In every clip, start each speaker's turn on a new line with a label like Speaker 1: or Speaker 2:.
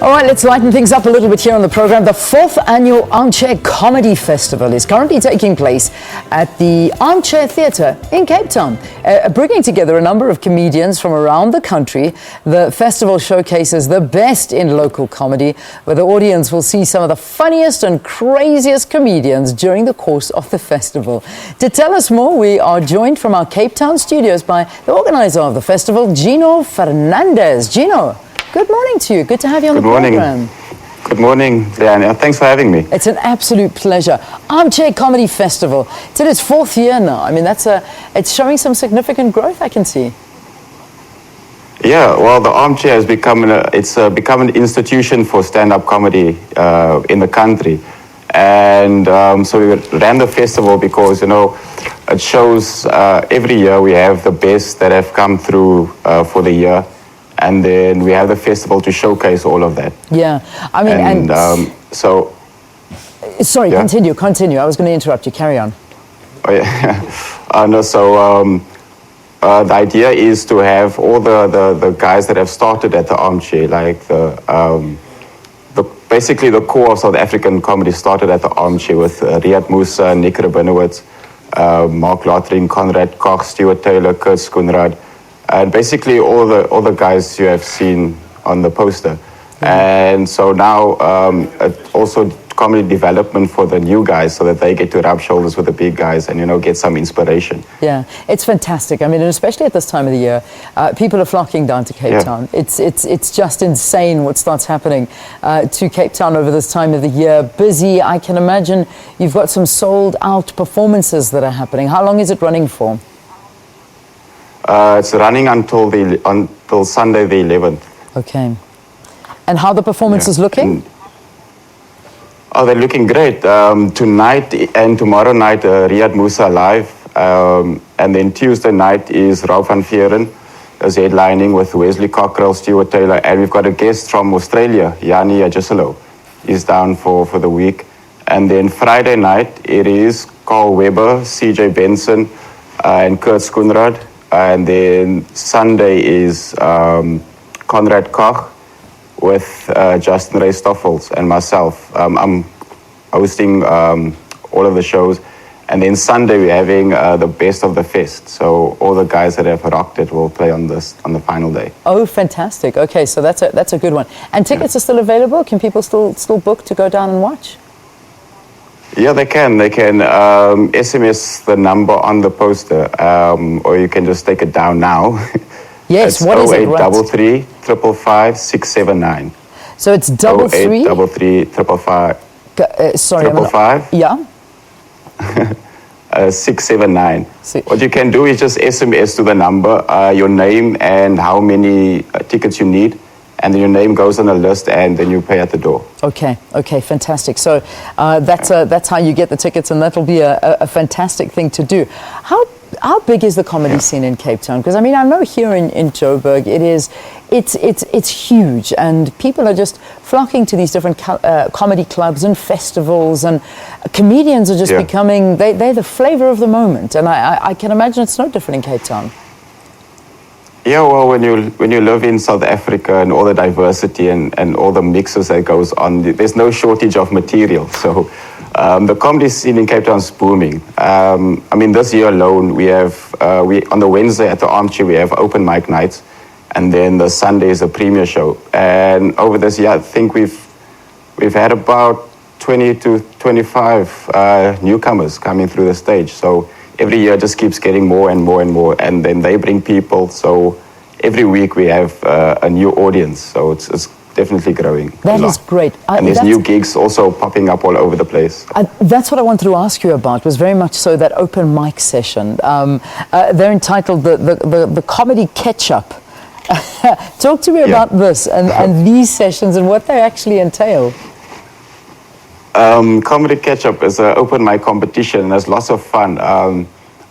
Speaker 1: All right, let's lighten things up a little bit here on the program. The 4th Annual Armchair Comedy Festival is currently taking place at the Armchair Theatre in Cape Town, bringing together a number of comedians from around the country. The festival showcases the best in local comedy, where the audience will see some of the funniest and craziest comedians during the course of the festival. To tell us more, we are joined from our Cape Town studios by the organiser of the festival, Gino Fernandez. Gino, good morning to you. Good to have you on the program.
Speaker 2: Good morning, Diana. Thanks for having me.
Speaker 1: It's an absolute pleasure. Armchair Comedy Festival. It's in its 4th year now. I mean, it's showing some significant growth, I can see.
Speaker 2: Yeah, well, the Armchair has become an institution for stand-up comedy in the country. And so we ran the festival because, it shows every year we have the best that have come through for the year. And then we have the festival to showcase all of that.
Speaker 1: Yeah, I mean, Sorry, yeah? Continue. I was going to interrupt you. Carry on.
Speaker 2: Oh, yeah. The idea is to have all the guys that have started at the Armchair, like basically the core of South African comedy started at the Armchair with Riyad Moosa, Nick Rabinowitz, Mark Lothring, Conrad Koch, Stuart Taylor, Kurt Skoenraad. And basically all the guys you have seen on the poster. Mm-hmm. And so now also comedy development for the new guys so that they get to rub shoulders with the big guys and, get some inspiration.
Speaker 1: Yeah, it's fantastic. I mean, and especially at this time of the year, people are flocking down to Cape Town. It's just insane what starts happening to Cape Town over this time of the year. Busy, I can imagine you've got some sold out performances that are happening. How long is it running for?
Speaker 2: It's running until Sunday the 11th.
Speaker 1: Okay. And how the performance is looking?
Speaker 2: They're looking great. Tonight and tomorrow night, Riyad Moosa live. And then Tuesday night is Ralph van Veeren as headlining with Wesley Cockrell, Stuart Taylor. And we've got a guest from Australia, Yanni Ajisalo. He's down for the week. And then Friday night, it is Carl Weber, CJ Benson, and Kurt Skoenraad. And then Sunday is Conrad Koch with Justin Ray Stoffels and myself. I'm hosting all of the shows. And then Sunday we're having the best of the fest. So all the guys that have rocked it will play on the final day. Oh, fantastic. Okay, so that's a good one. And tickets are still available? Can people still book to go down and watch? Yeah, they can. They can SMS the number on the poster, or you can just take it down now. Yes, what is it? 0833 555 679. So it's 0833 555. Sorry, 555. Yeah. 679. What you can do is just SMS to the number your name and how many tickets you need. And then your name goes on a list, and then you pay at the door. Okay, fantastic. So that's how you get the tickets, and that'll be a fantastic thing to do. How big is the comedy scene in Cape Town? Because I mean, I know here in Joburg, it's huge, and people are just flocking to these different comedy clubs and festivals, and comedians are just becoming they're the flavor of the moment, and I can imagine it's no different in Cape Town. Yeah, well, when you live in South Africa and all the diversity and all the mixes that goes on, there's no shortage of material. So the comedy scene in Cape Town is booming. I mean, this year alone, we have on the Wednesday at the Armchair we have open mic nights, and then the Sunday is a premiere show. And over this year, I think we've had about 20 to 25 newcomers coming through the stage. So every year just keeps getting more and more and more, and then they bring people. So every week we have a new audience. So it's definitely growing. That is great. And there's new gigs also popping up all over the place. That's what I wanted to ask you about, was very much so that open mic session. They're entitled the Comedy Catch-Up. Talk to me about this and these sessions and what they actually entail. Comedy Catch-Up is an open mic competition, and there's lots of fun.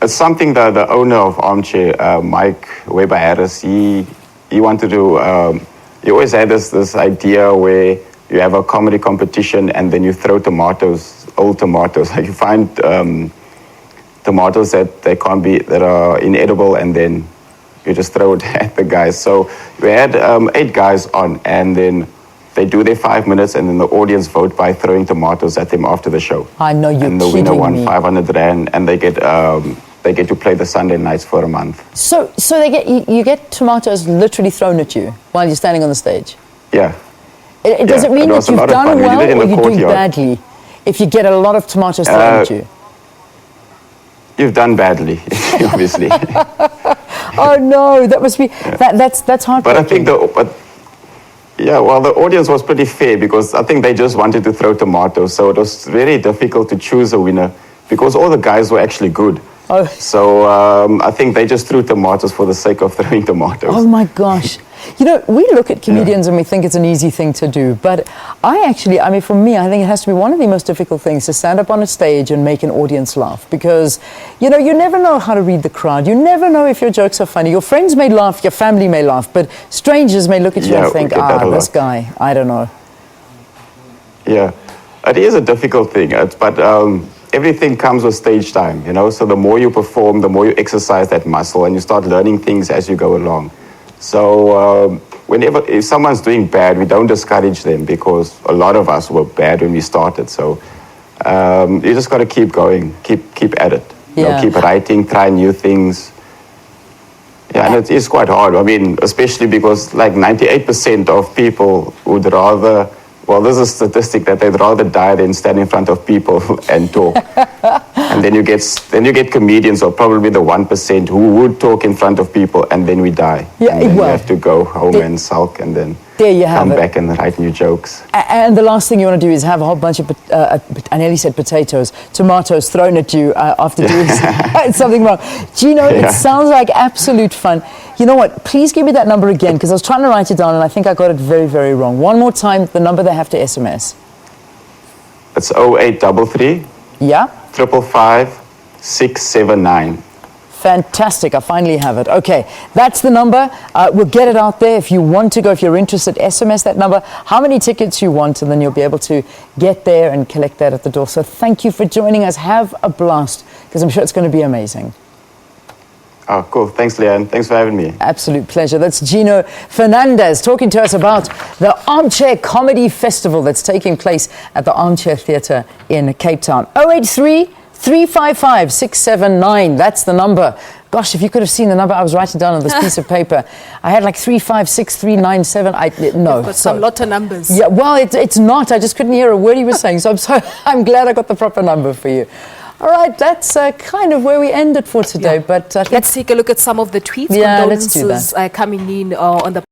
Speaker 2: It's something that the owner of Armchair, Mike Weber Harris, he wanted to. He always had this idea where you have a comedy competition and then you throw tomatoes, old tomatoes. Like you find tomatoes that are inedible, and then You just throw it at the guys. So we had 8 guys on, and then they do their 5 minutes, and then the audience vote by throwing tomatoes at them after the show.
Speaker 1: I know, you're kidding me.
Speaker 2: And the winner won 500 Rand, and they get to play the Sunday nights for a month.
Speaker 1: So you get tomatoes literally thrown at you while you're standing on the stage?
Speaker 2: Yeah.
Speaker 1: Does it mean that you've done well or you're doing badly if you get a lot of tomatoes thrown at you?
Speaker 2: You've done badly, obviously.
Speaker 1: Oh no, that must be, that's heartbreaking.
Speaker 2: But I think the audience was pretty fair, because I think they just wanted to throw tomatoes, so it was very difficult to choose a winner because all the guys were actually good.
Speaker 1: Oh.
Speaker 2: So I think they just threw tomatoes for the sake of throwing tomatoes.
Speaker 1: Oh my gosh. You know, we look at comedians and we think it's an easy thing to do, but for me, I think it has to be one of the most difficult things to stand up on a stage and make an audience laugh, because, you know, you never know how to read the crowd. You never know if your jokes are funny. Your friends may laugh, your family may laugh, but strangers may look at you and think, this guy, I don't know.
Speaker 2: Yeah, it is a difficult thing, but everything comes with stage time, you know, so the more you perform, the more you exercise that muscle, and you start learning things as you go along. So if someone's doing bad, we don't discourage them, because a lot of us were bad when we started. So you just got to keep going, keep at it. You know, keep writing, try new things. Yeah, and it is quite hard. I mean, especially because like 98% of people would rather, well, there's a statistic that they'd rather die than stand in front of people and talk. And then you get comedians, or probably the 1% who would talk in front of people, and then we die.
Speaker 1: Yeah,
Speaker 2: and then you have to go home and sulk, and then come back and write new jokes.
Speaker 1: And the last thing you want to do is have a whole bunch of, I nearly said tomatoes thrown at you after doing something wrong. Gino, it sounds like absolute fun. You know what? Please give me that number again, because I was trying to write it down and I think I got it very, very wrong. One more time, the number they have to SMS.
Speaker 2: It's 0833.
Speaker 1: Yeah.
Speaker 2: 555 679.
Speaker 1: Fantastic. I finally have it. Okay, that's the number. We'll get it out there. If you want to go, if you're interested, SMS that number, how many tickets you want, and then you'll be able to get there and collect that at the door. So thank you for joining us. Have a blast, because I'm sure it's going to be amazing.
Speaker 2: Oh, cool. Thanks, Leanne. Thanks for having me.
Speaker 1: Absolute pleasure. That's Gino Fernandez talking to us about the Armchair Comedy Festival that's taking place at the Armchair Theatre in Cape Town. 083-355-679. That's the number. Gosh, if you could have seen the number I was writing down on this piece of paper. I had like 356-397. No.
Speaker 3: You've got some lot of numbers.
Speaker 1: Yeah, well, it's not. I just couldn't hear a word he was saying. So I'm glad I got the proper number for you. All right, that's kind of where we ended for today. But
Speaker 3: let's take a look at some of the tweets.
Speaker 1: Yeah, let's do that.
Speaker 3: Coming in on the